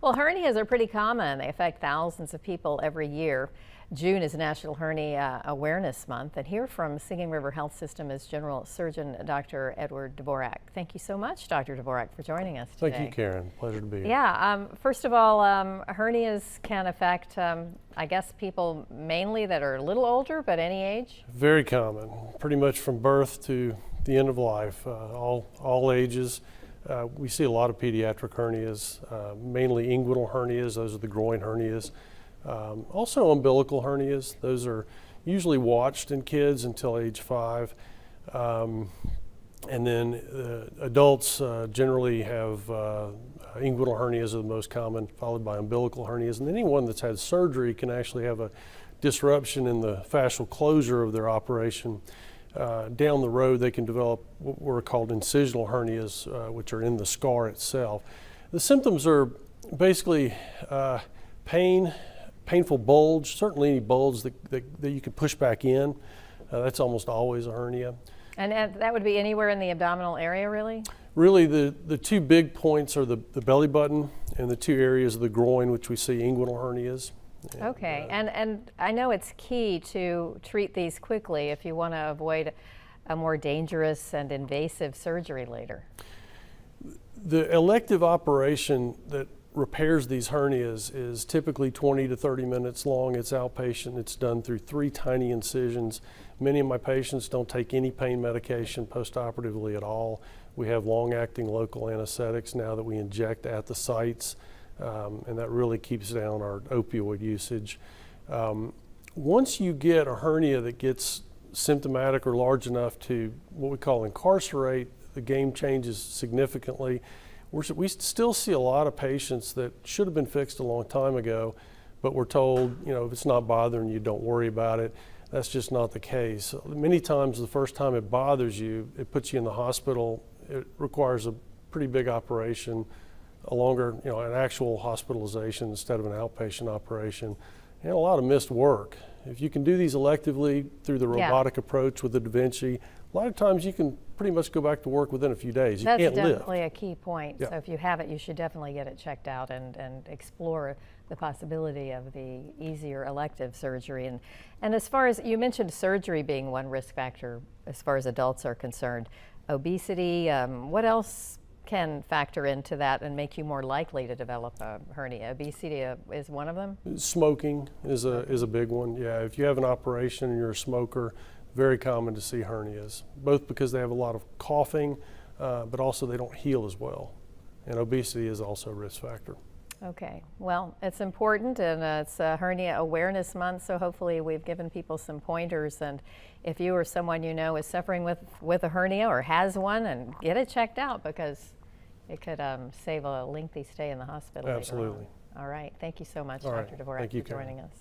Well, hernias are pretty common. They affect thousands of people every year. June is National Hernia Awareness Month, and here from Singing River Health System is General Surgeon Dr. Edward Dvorak. Thank you so much, Dr. Dvorak, for joining us today. Thank you, Karen. Pleasure to be here. Yeah, first of all, hernias can affect, I guess, people mainly that are a little older, but any age? Very common, pretty much from birth to the end of life, all ages. We see a lot of pediatric hernias, mainly inguinal hernias. Those are the groin hernias. Also umbilical hernias. Those are usually watched in kids until age 5. And then adults generally have inguinal hernias are the most common, followed by umbilical hernias. And anyone that's had surgery can actually have a disruption in the fascial closure of their operation. Down the road, they can develop what were called incisional hernias, which are in the scar itself. The symptoms are basically painful bulge, certainly any bulge that you can push back in. That's almost always a hernia. And that would be anywhere in the abdominal area, really? Really, the two big points are the belly button and the two areas of the groin, which we see inguinal hernias. Okay, and I know it's key to treat these quickly if you want to avoid a more dangerous and invasive surgery later. The elective operation that repairs these hernias is typically 20 to 30 minutes long. It's outpatient. It's done through 3 tiny incisions. Many of my patients don't take any pain medication postoperatively at all. We have long-acting local anesthetics now that we inject at the sites. And that really keeps down our opioid usage. Once you get a hernia that gets symptomatic or large enough to what we call incarcerate, the game changes significantly. We still see a lot of patients that should have been fixed a long time ago, but we're told, if it's not bothering you, don't worry about it. That's just not the case. Many times the first time it bothers you, it puts you in the hospital. It requires a pretty big operation, a longer, an actual hospitalization instead of an outpatient operation, and a lot of missed work. If you can do these electively through the robotic approach with the Da Vinci, a lot of times you can pretty much go back to work within a few days. That's definitely a key point. Yeah. So if you have it, you should definitely get it checked out and explore the possibility of the easier elective surgery. And as far as, you mentioned surgery being one risk factor as far as adults are concerned, obesity, what else can factor into that and make you more likely to develop a hernia? Obesity is one of them? Smoking is a big one. Yeah, if you have an operation and you're a smoker, very common to see hernias, both because they have a lot of coughing, but also they don't heal as well. And obesity is also a risk factor. Okay, well, it's important, and it's Hernia Awareness Month, so hopefully we've given people some pointers. And if you or someone you know is suffering with a hernia or has one, and get it checked out, because it could save a lengthy stay in the hospital. Absolutely. All right, thank you so much, All Dr. right. Dvorak, Thank you, for joining us.